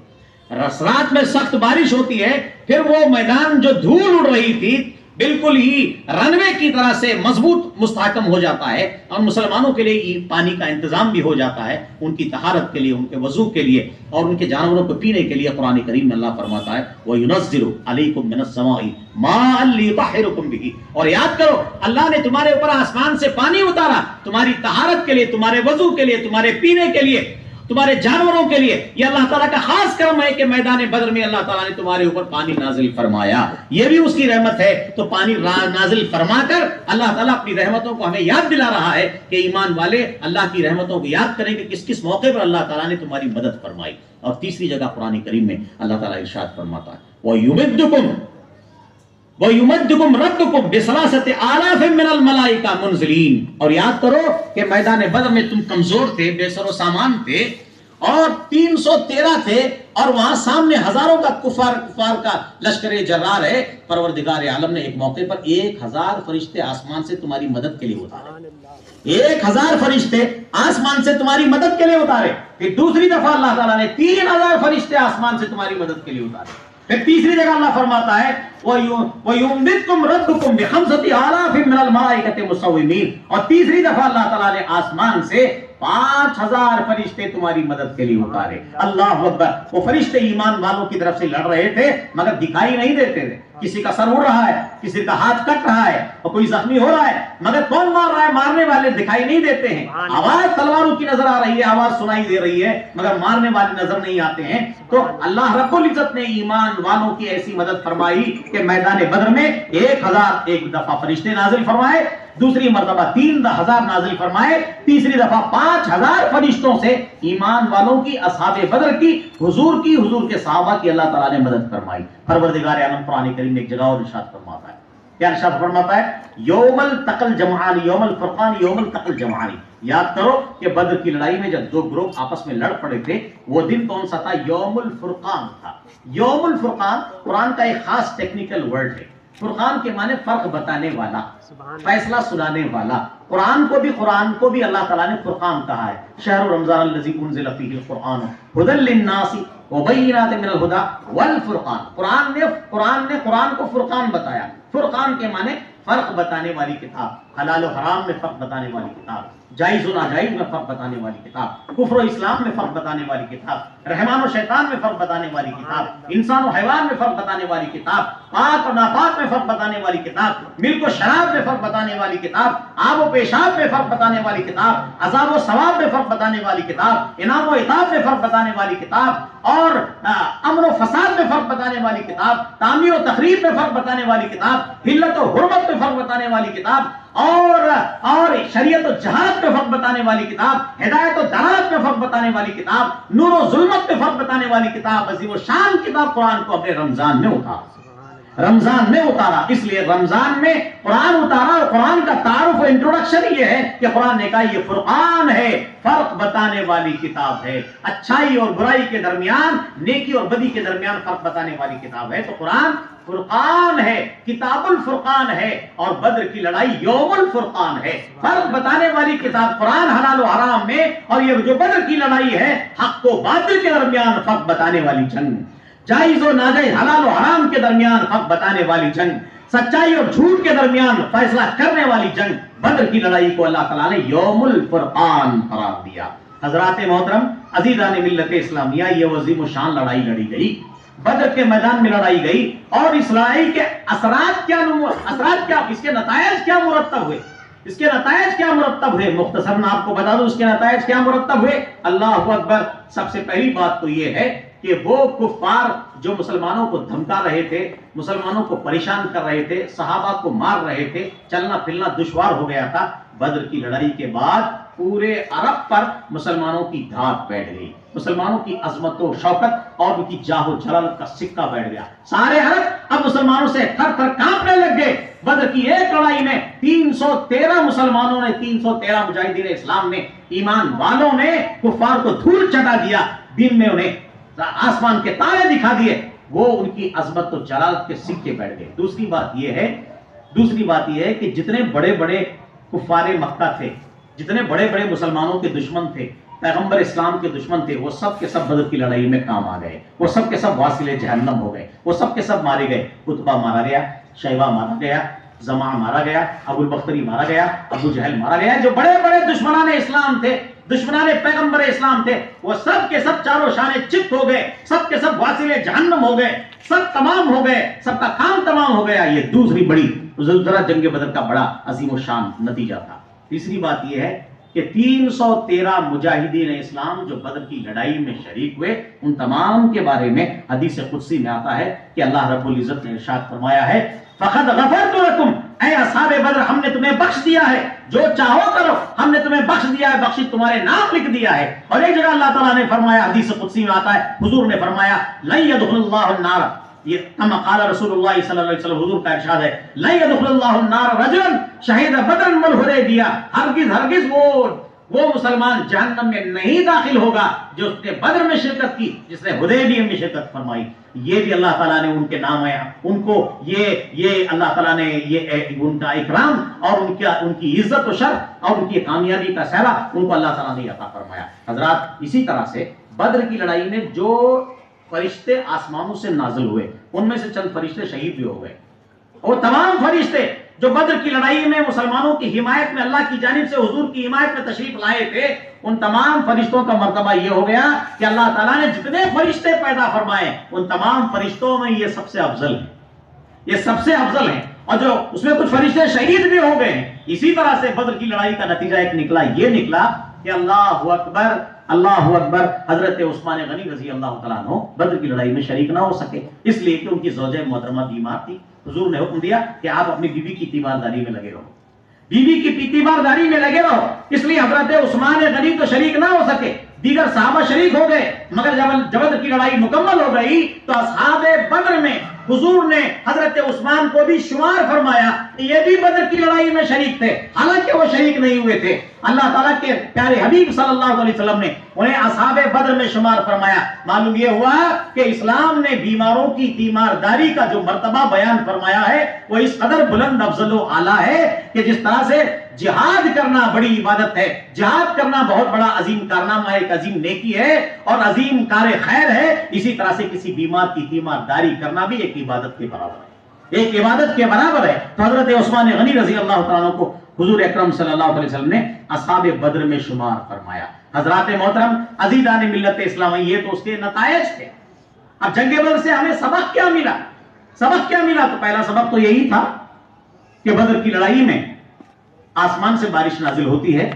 رات میں سخت بارش ہوتی ہے، پھر وہ میدان جو دھول اڑ رہی تھی بالکل ہی رنوے کی طرح سے مضبوط مستحکم ہو جاتا ہے، اور مسلمانوں کے لیے پانی کا انتظام بھی ہو جاتا ہے، ان کی طہارت کے لیے، ان کے وضو کے لیے، اور ان کے جانوروں کو پینے کے لیے۔ قرآن کریم میں اللہ فرماتا ہے وَيُنَزِّلُ عَلَيْكُم مِّنَ السَّمَاءِ مَاءً لِيُطَهِّرَكُم بِهِ، اور یاد کرو اللہ نے تمہارے اوپر آسمان سے پانی اتارا تمہاری طہارت کے لیے، تمہارے وضو کے لیے، تمہارے پینے کے لیے، تمہارے جانوروں کے لیے۔ یہ اللہ تعالیٰ کا خاص کرم ہے کہ میدان بدر میں اللہ تعالیٰ نے تمہارے اوپر پانی نازل فرمایا، یہ بھی اس کی رحمت ہے۔ تو پانی نازل فرما کر اللہ تعالیٰ اپنی رحمتوں کو ہمیں یاد دلا رہا ہے کہ ایمان والے اللہ کی رحمتوں کو یاد کریں کہ کس کس موقع پر اللہ تعالیٰ نے تمہاری مدد فرمائی۔ اور تیسری جگہ قرآن کریم میں اللہ تعالیٰ ارشاد فرماتا ہے وَيُمَدُّكُمْ رَبُّكُمْ بِثَلَاثَةِ آلَافٍ مِّنَ الْمَلَائِكَةِ مُنزِلِينَ، اور یاد کرو کہ میدان بدر میں تم کمزور تھے، بے سر و سامان تھے، اور 313 تھے، اور وہاں سامنے ہزاروں کا کفار کا لشکر جرار ہے۔ پروردگار عالم نے ایک موقع پر 1000 فرشتے آسمان سے تمہاری مدد کے لیے اتارے، 1000 فرشتے آسمان سے تمہاری مدد کے لیے اتارے۔ پھر دوسری دفعہ اللہ تعالیٰ نے 3000 فرشتے آسمان سے تمہاری مدد کے لیے اتارے۔ پھر تیسری جگہ اللہ فرماتا ہے وَيُمْدِدْكُمْ رَبُّكُمْ بِخَمْسَةِ آلَافٍ مِّنَ الْمَلَائِكَةِ مُصَوِّمِينَ، اور تیسری دفعہ اللہ تعالیٰ نے آسمان سے 5000 فرشتے تمہاری مدد کے لیے اتارے۔ اللہ اکبر! وہ فرشتے ایمان والوں کی طرف سے لڑ رہے تھے مگر دکھائی نہیں دیتے تھے، کسی کا سر اڑ رہا ہے، کسی کا ہاتھ کٹ رہا ہے، اور کوئی زخمی ہو رہا ہے، مگر کون مار رہا ہے؟ مارنے والے دکھائی نہیں دیتے ہیں، آواز تلواروں کی نظر آ رہی ہے، آواز سنائی دے رہی ہے، مگر مارنے والے نظر نہیں آتے ہیں۔ تو اللہ رب العزت نے ایمان والوں کی ایسی مدد فرمائی کہ میدان بدر میں 1000 ایک دفعہ فرشتے نازل فرمائے، دوسری مرتبہ 3000 نازل فرمائے، تیسری دفعہ 5000 فرشتوں سے ایمان والوں کی، اصحاب بدر کی، حضور کے صحابہ کی اللہ تعالیٰ نے مدد فرمائی۔ پروردگار عالم قرآن کریم میں ایک جگہ اور ارشاد فرماتا ہے، کیا ارشاد فرماتا ہے؟ یوم التقى الجمعان یوم الفرقان یوم التقى الجمعان۔ یاد کرو کہ بدر کی لڑائی میں جب دو گروہ آپس میں لڑ پڑے تھے، وہ دن کون سا تھا؟ یوم الفرقان تھا۔ یوم الفرقان قرآن کا ایک خاص ٹیکنیکل ورڈ ہے۔ فرقان کے معنی فرق بتانے والا، فیصلہ سنانے والا۔ قرآن کو بھی اللہ تعالیٰ نے فرقان کہا ہے۔ شہر رمضان الذی انزل فیہ القرآن ھدی للناس وبینات من الہدی والفرقان۔ قرآن کو فرقان بتایا۔ فرقان کے معنی فرق بتانے والی کتاب، حلال و حرام میں فرق بتانے والی کتاب، جائز و ناجائز میں فرق بتانے والی کتاب، کفر و اسلام میں فرق بتانے والی کتاب، رحمان و شیطان میں فرق بتانے والی کتاب، انسان و حیوان میں فرق بتانے والی کتاب، پاک اور ناپاک میں فرق بتانے والی کتاب، ملک و شراب میں فرق بتانے والی کتاب، آب و پیشاب میں فرق بتانے والی کتاب، عذاب و ثواب میں فرق بتانے والی کتاب، انعام و عتاب میں فرق بتانے والی کتاب، اور امن و فساد میں فرق بتانے والی کتاب، تعمیر و تخریب میں فرق بتانے والی کتاب، حلت و حرمت میں فرق بتانے والی کتاب، اور شریعت و جہالت میں فرق بتانے والی کتاب، ہدایت و دلالت میں فرق بتانے والی کتاب، نور و ظلمت میں فرق بتانے والی کتاب، عظیم و شان کتاب قرآن کو اپنے رمضان میں اتارا۔ اس لیے رمضان میں قرآن اتارا، اور قرآن کا تعارف و انٹروڈکشن یہ ہے کہ قرآن نے کہا یہ فرقان ہے، فرق بتانے والی کتاب ہے، اچھائی اور برائی کے درمیان، نیکی اور بدی کے درمیان فرق بتانے والی کتاب ہے۔ تو قرآن فرقان ہے، کتاب الفرقان ہے، اور بدر کی لڑائی یوم الفرقان ہے، فرق بتانے والی کتاب قرآن، حلال و حرام میں، اور یہ جو بدر کی لڑائی ہے حق و باطل کے درمیان فرق بتانے والی جنگ، جائز و ناجائز، حلال و حرام کے درمیان فرق بتانے والی جنگ، سچائی اور جھوٹ کے درمیان فیصلہ کرنے والی جنگ۔ بدر کی لڑائی کو اللہ تعالیٰ نے یوم الفرقان قرار دیا۔ حضرات محترم، عزیزان ملت اسلامیہ، یہ عظیم و شان لڑائی لڑی گئی، بدر کے میدان میں لڑائی گئی، اور اس لڑائی کے اثرات کیا، اس کے نتائج کیا مرتب ہوئے؟ مختصراً آپ کو بتا دوں اس کے نتائج کیا مرتب ہوئے۔ اللہ اکبر! سب سے پہلی بات تو یہ ہے کہ وہ کفار جو مسلمانوں کو دھمکا رہے تھے، مسلمانوں کو پریشان کر رہے تھے، صحابہ کو مار رہے تھے، چلنا پھرنا دشوار ہو گیا تھا، بدر کی لڑائی کے بعد پورے عرب پر مسلمانوں کی دھاک بیٹھ گئی، مسلمانوں کی عظمت و شوکت اور ان کی جاہ و جلالت کا سکہ بیٹھ گیا۔ سارے عرب اب مسلمانوں سے تھر تھر کانپنے لگ گئے۔ بدر کی ایک لڑائی میں 313 مسلمانوں نے، 313 مجاہدین اسلام نے، ایمان والوں نے کفار کو دھول چٹا دیا، دن میں انہیں آسمان کے تارے دکھا دیے، وہ ان کی عظمت و جلالت کے سکے بیٹھ گئے۔ دوسری بات یہ ہے کہ جتنے بڑے بڑے کفار مکہ تھے، جتنے بڑے بڑے مسلمانوں کے دشمن تھے، پیغمبر اسلام کے دشمن تھے، وہ سب کے سب بدر کی لڑائی میں کام آ گئے، وہ سب کے سب واصل جہنم ہو گئے، وہ سب کے سب مارے گئے۔ عتبہ مارا گیا، شیبہ مارا گیا، زمع مارا گیا، ابو البختری مارا گیا، ابو جہل مارا گیا، جو بڑے بڑے دشمنان اسلام تھے، دشمنان پیغمبر اسلام تھے، وہ سب کے سب چاروں شانے چت ہو گئے، سب کے سب واصل جہنم ہو گئے، سب تمام ہو گئے، سب کا کام تمام ہو گیا۔ یہ دوسری بڑی ذرا جنگ بدر کا بڑا عظیم و شان نتیجہ تھا۔ تیسری بات یہ ہے کہ 313 مجاہدین اسلام جو بدر کی لڑائی میں شریک ہوئے، ان تمام کے بارے میں حدیث قدسی میں آتا ہے کہ اللہ رب العزت نے ارشاد فرمایا ہے، فَقَدْ غَفَرْتُ لَكُمْ، اے اصحاب بدر ہم نے تمہیں بخش دیا ہے، جو چاہو کرو، ہم نے تمہیں بخش دیا ہے، بخشش تمہارے نام لکھ دیا ہے۔ اور ایک جگہ اللہ تعالیٰ نے فرمایا، حدیث قدسی میں آتا ہے، حضور نے فرمایا، لَن يَدْخُلَ اللَّهُ النَّارَ، یہ کما قال رسول اللہ صلی اللہ علیہ وسلم، حضور کا ارشاد ہے، لَن يَدْخُلَ اللَّهُ النَّارَ رَجُلًا شَهِدَ بَدْرًا وَالْحُدَیبِیَّۃ، ہرگز وہ مسلمان جہنم میں نہیں داخل ہوگا جو اس نے بدر میں شرکت کی، جس نے حدیبیہ میں شرکت فرمائی۔ یہ بھی اللہ تعالیٰ نے ان کے نام ہے، ان کو یہ اللہ تعالیٰ نے یہ ان کا اکرام اور ان کی عزت و شرف اور ان کی کامیابی کا سہرا ان کو اللہ تعالیٰ نے عطا فرمایا۔ حضرات، اسی طرح سے بدر کی لڑائی میں جو فرشتے آسمانوں سے نازل ہوئے، ان میں سے چند فرشتے شہید بھی ہو گئے، اور تمام فرشتے جو بدر کی لڑائی میں مسلمانوں کی حمایت میں اللہ کی جانب سے حضور کی حمایت میں تشریف لائے تھے، ان تمام فرشتوں کا مرتبہ یہ ہو گیا کہ اللہ تعالیٰ نے جتنے فرشتے پیدا فرمائے ان تمام فرشتوں میں یہ سب سے افضل ہیں، یہ سب سے افضل ہیں، اور جو اس میں کچھ فرشتے شہید بھی ہو گئے ہیں۔ اسی طرح سے بدر کی لڑائی کا نتیجہ ایک نکلا، یہ نکلا کہ اللہ اکبر اللہ اکبر، حضرت عثمان غنی رضی اللہ تعالیٰ عنہ بدر کی لڑائی میں شریک نہ ہو سکے، اس لیے کہ ان کی زوجہ محترمہ بیمار تھی۔ حضور نے حکم دیا کہ آپ اپنی بیوی کی تیمارداری میں لگے رہو، بیوی کی تیمارداری میں لگے رہو، اس لیے حضرت عثمان غنی تو شریک نہ ہو سکے، دیگر صحابہ شریک ہو گئے، مگر جب بدر کی لڑائی مکمل ہو گئی تو اصحاب بدر میں حضور نے حضرت عثمان کو بھی شمار فرمایا کہ یہ بھی بدر کی لڑائی میں شریک تھے، حالانکہ وہ شریک نہیں ہوئے تھے۔ اللہ تعالیٰ کے پیارے حبیب صلی اللہ علیہ وسلم نے انہیں اصحاب بدر میں شمار فرمایا۔ معلوم یہ ہوا کہ اسلام نے بیماروں کی تیمارداری کا جو مرتبہ بیان فرمایا ہے وہ اس قدر بلند افضل و اعلیٰ ہے کہ جس طرح سے جہاد کرنا بڑی عبادت ہے، جہاد کرنا بہت بڑا عظیم کارنامہ ہے، ایک عظیم نیکی ہے اور عظیم کار خیر ہے، اسی طرح سے کسی بیمار کی تیمارداری کرنا بھی ایک عبادت کے برابر ہے، ایک عبادت کے برابر ہے۔ تو حضرت عثمان غنی رضی اللہ تعالیٰ عنہ کو حضور اکرم صلی اللہ علیہ وسلم نے اصحاب بدر میں شمار فرمایا۔ حضرات محترم، عزیزان ملت اسلامی، یہ تو اس کے نتائج تھے۔ اب جنگ بدر سے ہمیں سبق کیا ملا؟ سبق کیا ملا؟ تو پہلا سبق تو یہی تھا کہ بدر کی لڑائی میں آسمان سے بارش نازل ہوتی ہے،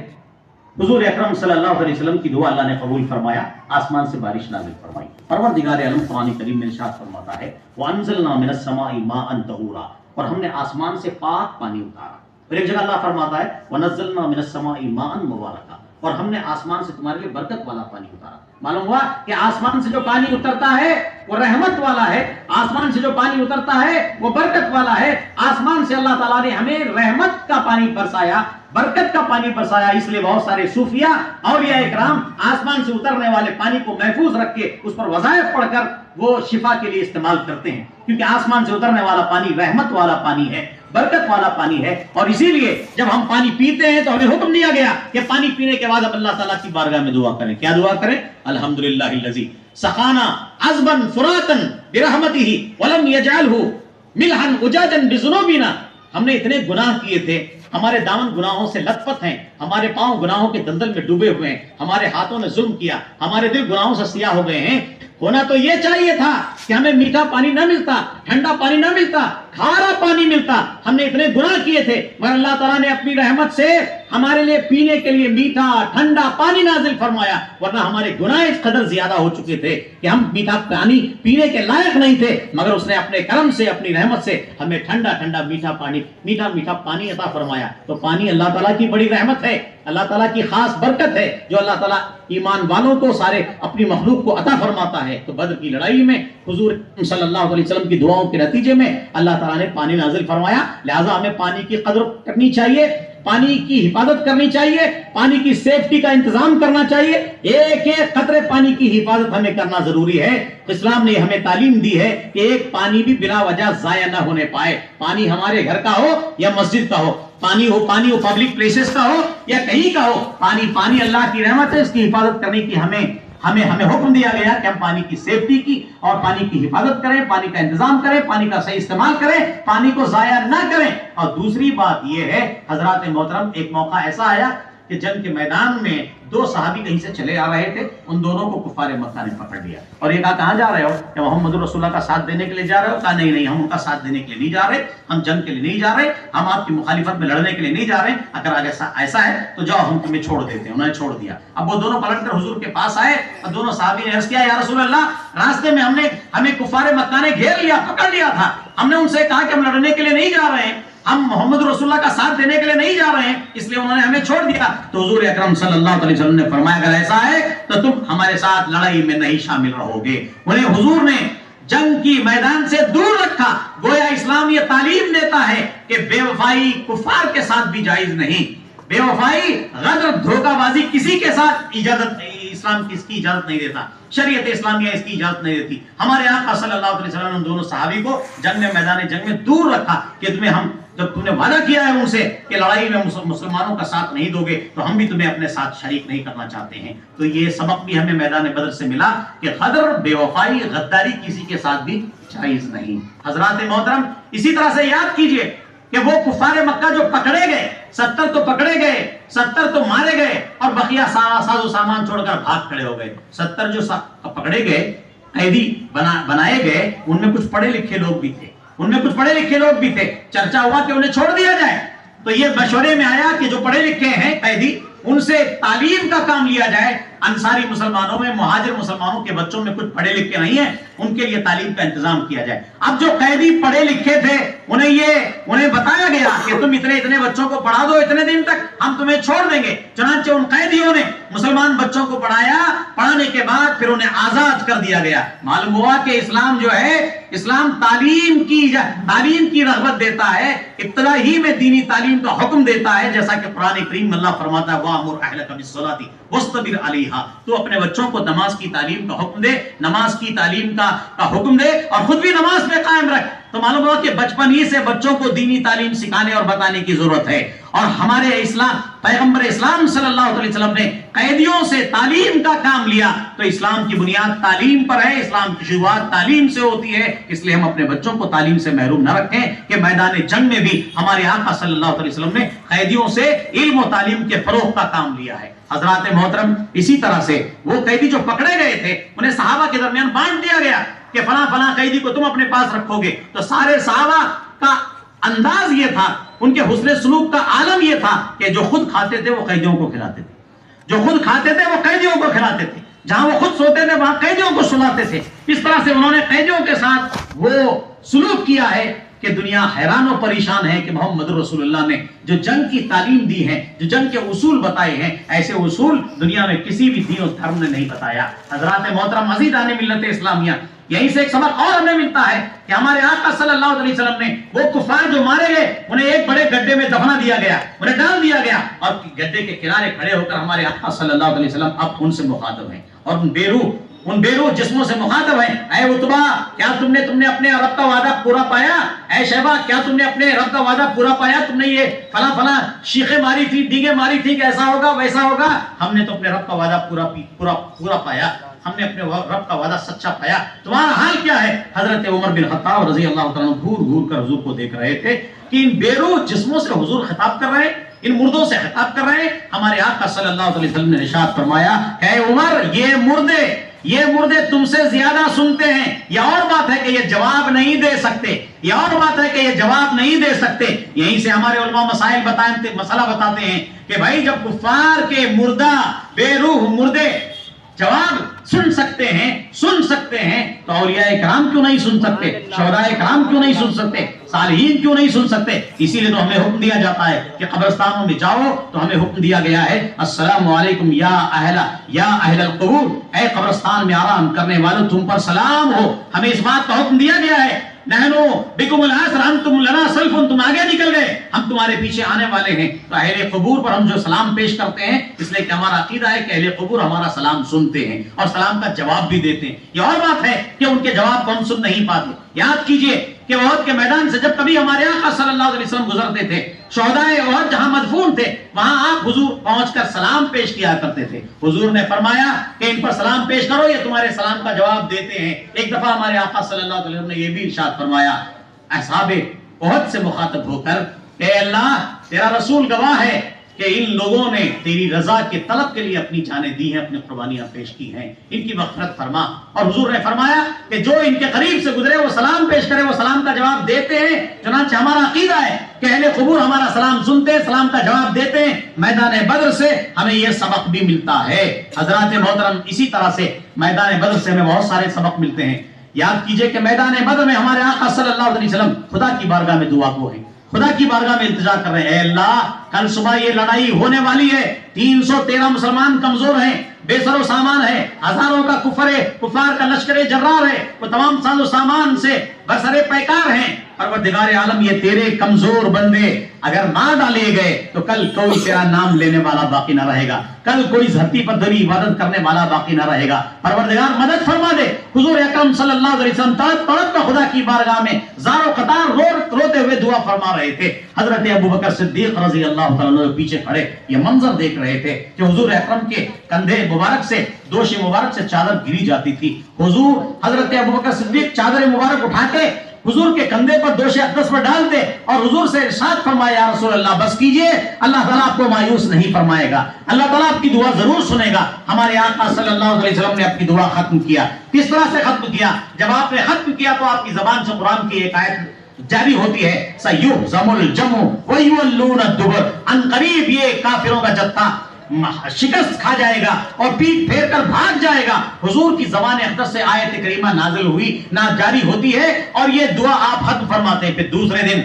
حضور اکرم صلی اللہ علیہ وسلم کی دعا اللہ نے قبول فرمایا، آسمان سے بارش نازل فرمائی۔ پروردگار عالم قرآن کریم میں ارشاد فرماتا ہے، وَأَنزَلْنَا مِنَ السَّمَاءِ مَاءً طَهُورًا، اور ہم نے آسمان سے پاک پانی اتارا۔ اور ایک جگہ اللہ فرماتا ہے، وَنَزَّلْنَا مِنَ السَّمَاءِ مَاءً مُبَارَكًا، اور ہم نے آسمان سے تمہارے لیے برکت والا پانی اتارا۔ معلوم ہوا کہ آسمان سے جو پانی اترتا ہے وہ رحمت والا ہے، آسمان سے جو پانی اترتا ہے وہ برکت والا ہے۔ آسمان سے اللہ تعالیٰ نے ہمیں رحمت کا پانی برسایا، برکت کا پانی برسایا، اس لیے بہت سارے صوفیاء اولیاء اکرام آسمان سے اترنے والے پانی کو محفوظ رکھ کے اس پر وظائف پڑھ کر وہ شفا کے لیے استعمال کرتے ہیں، کیونکہ آسمان سے اترنے والا پانی رحمت والا پانی ہے، برکت والا پانی ہے۔ اور اسی لیے جب ہم پانی پیتے ہیں تو ہمیں حکم دیا گیا کہ پانی پینے کے بعد اب اللہ تعالیٰ کی بارگاہ میں دعا کریں۔ کیا دعا کریں؟ الحمدللہ الذی سقانا عذبا فراتا برحمتہ ولم یجعلہ ملحا اجاجا بذنوبنا، ہم نے اتنے گناہ کیے تھے، ہمارے دامن گناہوں سے لت پت ہیں، ہمارے پاؤں گناہوں کے دلدل میں ڈوبے ہوئے ہیں، ہمارے ہاتھوں نے ظلم کیا، ہمارے دل گناہوں سے سیاہ ہو گئے ہیں۔ ہونا تو یہ چاہیے تھا کہ ہمیں میٹھا پانی نہ ملتا، ٹھنڈا پانی نہ ملتا، کھارا پانی ملتا. ہم نے اتنے گناہ کیے تھے مگر اللہ تعالیٰ نے اپنی رحمت سے ہمارے لیے پینے کے لیے میٹھا ٹھنڈا پانی نازل فرمایا، ورنہ ہمارے گناہ اس قدر زیادہ ہو چکے تھے کہ ہم میٹھا پانی پینے کے لائق نہیں تھے، مگر اس نے اپنے کرم سے اپنی رحمت سے ہمیں ٹھنڈا ٹھنڈا میٹھا پانی عطا فرمایا. تو پانی اللہ تعالیٰ کی بڑی رحمت ہے، اللہ تعالیٰ کی خاص برکت ہے جو اللہ تعالیٰ ایمان والوں کو سارے اپنی مخلوق کو عطا فرماتا ہے. تو بدر کی لڑائی میں حضور صلی اللہ علیہ وسلم کی دعاؤں کے نتیجے میں اللہ تعالیٰ نے پانی نازل فرمایا. لہٰذا ہمیں پانی کی قدر کرنی چاہیے، پانی کی حفاظت کرنی چاہیے، پانی کی سیفٹی کا انتظام کرنا چاہیے. ایک ایک قطرے پانی کی حفاظت ہمیں کرنا ضروری ہے. اسلام نے ہمیں تعلیم دی ہے کہ ایک پانی بھی بلا وجہ ضائع نہ ہونے پائے. پانی ہمارے گھر کا ہو یا مسجد کا ہو، پانی ہو پبلک پلیسز کا ہو یا کہیں کا ہو، پانی اللہ کی رحمت ہے. اس کی حفاظت کرنے کی ہمیں حکم دیا گیا کہ ہم پانی کی سیفٹی کی اور پانی کی حفاظت کریں، پانی کا انتظام کریں، پانی کا صحیح استعمال کریں، پانی کو ضائع نہ کریں. اور دوسری بات یہ ہے حضرات محترم، ایک موقع ایسا آیا کہ جنگ کے میدان میں دو صحابی کہیں سے چلے آ رہے تھے، ان دونوں کو کفار مکہ نے پکڑ لیا اور یہ کہا کہاں جا رہے ہو؟ کہ محمد رسول اللہ کا ساتھ دینے کے لیے جا رہے ہو؟ کہا نہیں ہم ان کا ساتھ دینے کے لیے نہیں جا رہے، ہم جنگ کے لیے نہیں جا رہے، ہم آپ کی مخالفت میں لڑنے کے لیے نہیں جا رہے. اگر آگے ایسا ہے تو جاؤ ہم تمہیں چھوڑ دیتے ہیں. انہوں نے چھوڑ دیا. اب وہ دونوں پلٹ کر حضور کے پاس آئے اور دونوں صحابی نے عرض کیا یا رسول اللہ، راستے میں ہمیں کفار مکہ نے گھیر لیا، پکڑ لیا تھا، ہم نے ان سے کہا کہ ہم لڑنے کے لیے نہیں جا رہے ہیں، ہم محمد رسول اللہ کا ساتھ دینے کے لیے نہیں جا رہے ہیں، اس لیے انہوں نے ہمیں چھوڑ دیا. تو حضور اکرم صلی اللہ علیہ وسلم نے فرمایا اگر ایسا ہے تو تم ہمارے ساتھ لڑائی میں نہیں شامل رہو گے. انہیں حضور نے جنگ کی میدان سے دور رکھا. گویا اسلام یہ تعلیم دیتا ہے کہ بے وفائی کفار کے ساتھ بھی جائز نہیں. بے وفائی، غدر، دھوکہ بازی کسی کے ساتھ اجازت نہیں، اسلام کی اس کی اجازت نہیں دیتا، شریعت اسلامیہ اس کی اجازت نہیں دیتی. ہمارے آقا صلی اللہ علیہ وسلم نے دونوں صحابی کو میدان جنگ میں دور رکھا کہ جب تم نے وعدہ کیا ہے ان سے کہ لڑائی میں مسلمانوں کا ساتھ نہیں دو گے تو ہم بھی تمہیں اپنے ساتھ شریک نہیں کرنا چاہتے ہیں. تو یہ سبق بھی ہمیں میدان بدر سے ملا کہ غدر، بے وفائی، غداری کسی کے ساتھ بھی جائز نہیں. حضرات محترم، اسی طرح سے یاد کیجئے کہ وہ کفار مکہ جو پکڑے گئے، 70 تو پکڑے گئے، 70 تو مارے گئے اور بقیہ ساز و سامان چھوڑ کر بھاگ کھڑے ہو گئے. 70 جو پکڑے گئے، قیدی بنائے گئے، ان میں کچھ پڑھے لکھے لوگ بھی تھے. چرچا ہوا کہ انہیں چھوڑ دیا جائے تو یہ مشورے میں آیا کہ جو پڑھے لکھے ہیں قیدی، ان سے تعلیم کا کام لیا جائے. انصاری مسلمانوں میں، مہاجر مسلمانوں کے بچوں میں کچھ پڑھے لکھے نہیں ہیں، ان کے لیے تعلیم کا انتظام کیا جائے. اب جو قیدی پڑھے لکھے تھے انہیں بتایا گیا کہ تم اتنے بچوں کو پڑھا دو، اتنے دن تک ہم تمہیں چھوڑ دیں گے. چنانچہ ان قیدیوں نے مسلمان بچوں کو پڑھانے کے بعد پھر انہیں آزاد کر دیا گیا. معلوم ہوا کہ اسلام جو ہے، اسلام تعلیم کی رغبت دیتا ہے، ابتدا ہی میں دینی تعلیم کا حکم دیتا ہے. جیسا کہ قرآن کریم اللہ فرماتا ہے وَأْمُرْ أَهْلَكَ بِالصَّلَاةِ وَاصْطَبِرْ عَلَيْهَا، تو اپنے بچوں کو نماز کی تعلیم کا حکم دے، نماز کی تعلیم کا حکم دے اور خود بھی نماز پہ قائم رکھ. تو معلوم ہوا کہ بچپن ہی سے بچوں کو دینی تعلیم سکھانے اور بتانے کی ضرورت ہے. اور ہمارے پیغمبر اسلام صلی اللہ علیہ وسلم نے قیدیوں سے تعلیم کا کام لیا. تو اسلام کی بنیاد تعلیم پر ہے، اسلام کی شروعات تعلیم سے ہوتی ہے. اس لیے ہم اپنے بچوں کو تعلیم سے محروم نہ رکھیں کہ میدان جنگ میں بھی ہمارے آقا صلی اللہ علیہ وسلم نے قیدیوں سے علم و تعلیم کے فروغ کا کام لیا ہے. حضرات محترم، اسی طرح سے وہ قیدی جو پکڑے گئے تھے انہیں صحابہ کے درمیان بانٹ دیا گیا کہ فلاں قیدی کو تم اپنے پاس رکھو گے. تو سارے صحابہ کا انداز یہ تھا، ان کے حسن سلوک کا عالم یہ تھا کہ جو خود کھاتے تھے وہ قیدیوں کو کھلاتے تھے، جہاں وہ خود سوتے تھے وہاں قیدیوں کو سلاتے تھے. اس طرح سے انہوں نے قیدیوں کے ساتھ وہ سلوک کیا ہے کہ دنیا حیران و پریشان ہے کہ محمد رسول اللہ نے جو جنگ کی تعلیم دی ہے، جو جنگ کے اصول بتائے ہیں، ایسے اصول دنیا میں کسی بھی دین و دھرم نے نہیں بتایا. حضرات محترم، عزیزان ملت اسلامیہ، یہیں سے ایک سبق اور ہمیں ملتا ہے کہ ہمارے آقا صلی اللہ علیہ وسلم نے وہ کفار جو مارے گئے انہیں ایک بڑے گڈھے میں دفنا دیا گیا، انہیں ڈال دیا گیا اور گڈھے کے کنارے کھڑے ہو کر ہمارے آقا صلی اللہ علیہ وسلم اب ان سے مخاطب ہیں اور ان بیروح جسموں سے مخاطب ہیں. اے عتبہ، کیا تم نے اپنے رب کا وعدہ پورا پایا؟ اے شیبہ، کیا تم نے اپنے رب کا وعدہ پورا پایا؟ تم نے یہ فلاں شیخیں ماری تھی، ڈیگیں ماری تھی کہ ایسا ہوگا ویسا ہوگا. ہم نے تو اپنے رب کا وعدہ پورا پایا، ہم نے اپنے رب کا وعدہ سچا پایا. تمہارا حال کیا ہے؟ حضرت عمر بن خطاب رضی اللہ تعالیٰ گھور کر حضور کو دیکھ رہے تھے کہ ان بیروح جسموں سے حضور خطاب کر رہے ہیں، ان مردوں سے خطاب کر رہے ہیں. ہمارے آقا صلی اللہ علیہ وسلم نے ارشاد فرمایا، اے عمر، یہ مردے یہ مردے تم سے زیادہ سنتے ہیں. یہ اور بات ہے کہ یہ جواب نہیں دے سکتے, یہ اور بات ہے کہ یہ جواب نہیں دے سکتے. یہیں سے ہمارے علماء مسئلہ بتاتے ہیں کہ بھائی جب کفار کے مردہ بے روح مردے جواب سن سکتے ہیں تو اولیاء کرام کیوں نہیں سن سکتے, شہداء کرام کیوں نہیں سن سکتے, صالحین کیوں نہیں سن سکتے؟ اسی لیے تو ہمیں حکم دیا جاتا ہے کہ قبرستانوں میں جاؤ تو ہمیں حکم دیا گیا ہے السلام علیکم یا اہل القبور, اے قبرستان میں آرام کرنے والوں تم پر سلام ہو. ہمیں اس بات کا حکم دیا گیا ہے نحنو بکم العصر انتم لنا سلف, تم آگے نکل گئے ہم تمہارے پیچھے آنے والے ہیں. تو اہل قبور پر ہم جو سلام پیش کرتے ہیں اس لیے کہ ہمارا عقیدہ ہے کہ اہل قبور ہمارا سلام سنتے ہیں اور سلام کا جواب بھی دیتے ہیں. یہ اور بات ہے کہ ان کے جواب کو ہم سن نہیں پاتے. یاد کیجئے کہ احد کے میدان سے جب کبھی ہمارے آقا صلی اللہ علیہ وسلم گزرتے تھے, شہداء احد جہاں مدفون تھے وہاں آپ حضور پہنچ کر سلام پیش کیا کرتے تھے. حضور نے فرمایا کہ ان پر سلام پیش کرو, یہ تمہارے سلام کا جواب دیتے ہیں. ایک دفعہ ہمارے آقا صلی اللہ علیہ وسلم نے یہ بھی ارشاد فرمایا اصحاب احد سے مخاطب ہو کر کہ اے اللہ تیرا رسول گواہ ہے کہ ان لوگوں نے تیری رضا کے طلب کے لیے اپنی جانیں دی ہیں, اپنی قربانیاں پیش کی ہیں, ان کی مغفرت فرما. اور حضور نے فرمایا کہ جو ان کے قریب سے گزرے وہ سلام پیش کرے, وہ سلام کا جواب دیتے ہیں. چنانچہ ہمارا عقیدہ ہے کہ اہل قبور ہمارا سلام سنتے, سلام کا جواب دیتے ہیں. میدان بدر سے ہمیں یہ سبق بھی ملتا ہے. حضرات محترم, اسی طرح سے میدان بدر سے ہمیں بہت سارے سبق ملتے ہیں. یاد کیجئے کہ میدان بدر میں ہمارے آقا صلی اللہ علیہ وسلم خدا کی بارگاہ میں دعا گو ہیں, خدا کی بارگاہ میں التجا کر رہے ہیں, اے اللہ کل صبح یہ لڑائی ہونے والی ہے, 313 مسلمان کمزور ہیں, بے سر و سامان ہے, ہزاروں کا کفار کا لشکر جرار ہے, وہ تمام ساز و سامان سے برسر پیکار ہیں. پروردگار عالم یہ تیرے کمزور بندے اگر مار ڈالے گئے تو کل کوئی تیرا نام لینے والا باقی نہ رہے گا, کل کوئی دھرتی پر تیری عبادت کرنے والا باقی نہ رہے گا. پروردگار مدد فرما دے. حضور اکرم صلی اللہ علیہ وسلم تڑپ کر خدا کی بارگاہ میں زار و قطار روتے ہوئے دعا فرما رہے تھے. حضرت ابوبکر صدیق رضی اللہ تعالیٰ عنہ پیچھے کھڑے یہ منظر دیکھ رہے تھے کہ حضور اکرم کے کندھے مبارک سے, دوش مبارک سے چادر گری جاتی تھی. حضور حضرت ابوبکر صدیق چادر مبارک اٹھا کے حضور کے کندھے پر دوش اقدس پر ڈالتے اور حضور سے ارشاد فرمایا یا رسول اللہ بس کیجئے, اللہ تعالیٰ آپ کو مایوس نہیں فرمائے گا, اللہ تعالیٰ آپ کی دعا ضرور سنے گا. ہمارے آقا صلی اللہ علیہ وسلم نے اپنی دعا ختم کیا. کس طرح سے ختم کیا؟ جب آپ نے ختم کیا تو آپ کی زبان سے قرآن کی ایک آیت جاری ہوتی ہے سَيُهْزَمُ الْجَمْعُ وَيُوَلُّونَ الدُّبُرَ, ان قریب یہ کافروں کا جتھا شکست کھا جائے گا اور پیٹ پھیر کر بھاگ جائے گا. حضور کی زبان اقدس سے آیت کریمہ نازل ہوئی نہ جاری ہوتی ہے اور یہ دعا آپ ختم فرماتے ہیں. پھر دوسرے دن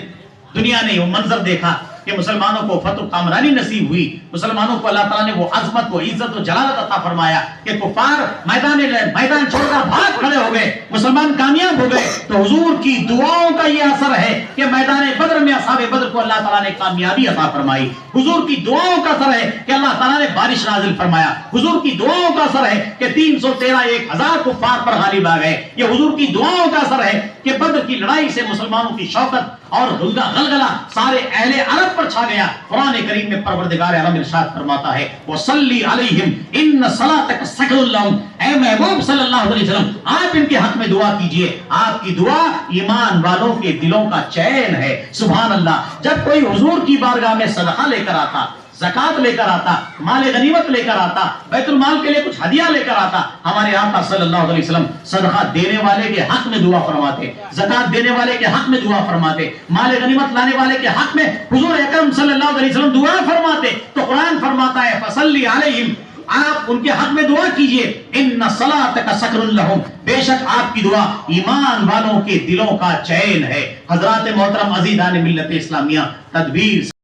دنیا نے وہ منظر دیکھا کہ مسلمانوں کو فتح کامرانی نصیب ہوئی, مسلمانوں کو اللہ تعالیٰ نے وہ عظمت و عزت و جلالت عطا فرمایا کہ کفار میدان چھوڑ کر بھاگ کھڑے ہو گئے, مسلمان کامیاب ہو گئے. تو حضور کی دعاؤں کا یہ اثر ہے کہ میدان بدر میں اصحاب بدر کو اللہ تعالیٰ نے کامیابی عطا فرمائی. حضور کی دعاؤں کا اثر ہے کہ اللہ تعالیٰ نے بارش نازل فرمایا. حضور کی دعاؤں کا اثر ہے کہ 313 کفار پر غالب آ گئے. یہ حضور کی دعاؤں کا اثر ہے کہ بدر کی لڑائی سے مسلمانوں کی شوکت اور غلغلہ سارے اہل عرب پر چھا گیا. قرآن کریم میں پروردگار عالم ارشاد فرماتا ہے وَصَلِّ عَلَيْهِمْ إِنَّ صَلَاتَكَ سَكْنٌ لَهُمْ, اے محبوب صلی اللہ علیہ وسلم آپ ان کے حق میں دعا کیجئے, آپ کی دعا ایمان والوں کے دلوں کا چین ہے. سبحان اللہ. جب کوئی حضور کی بارگاہ میں صدقہ لے کر آتا, زکات لے کر آتا, مال غنیمت لے کر آتا, بیت المال کے لیے کچھ ہدیہ لے کر آتا, ہمارے آقا صلی اللہ علیہ وسلم صدقہ دینے والے کے حق میں دعا فرماتے, زکات دینے والے کے حق میں دعا فرماتے, مال غنیمت لانے والے کے حق میں حضور اکرم صلی اللہ علیہ وسلم دعا فرماتے. تو قرآن فرماتا ہے فصلی علیہم, آپ ان کے حق میں دعا کیجئے. ان صلاتک سکن لہم, بے شک آپ کی دعا ایمان والوں کے دلوں کا چین ہے. حضرات محترم عزیزان ملت اسلامیہ, تدبیر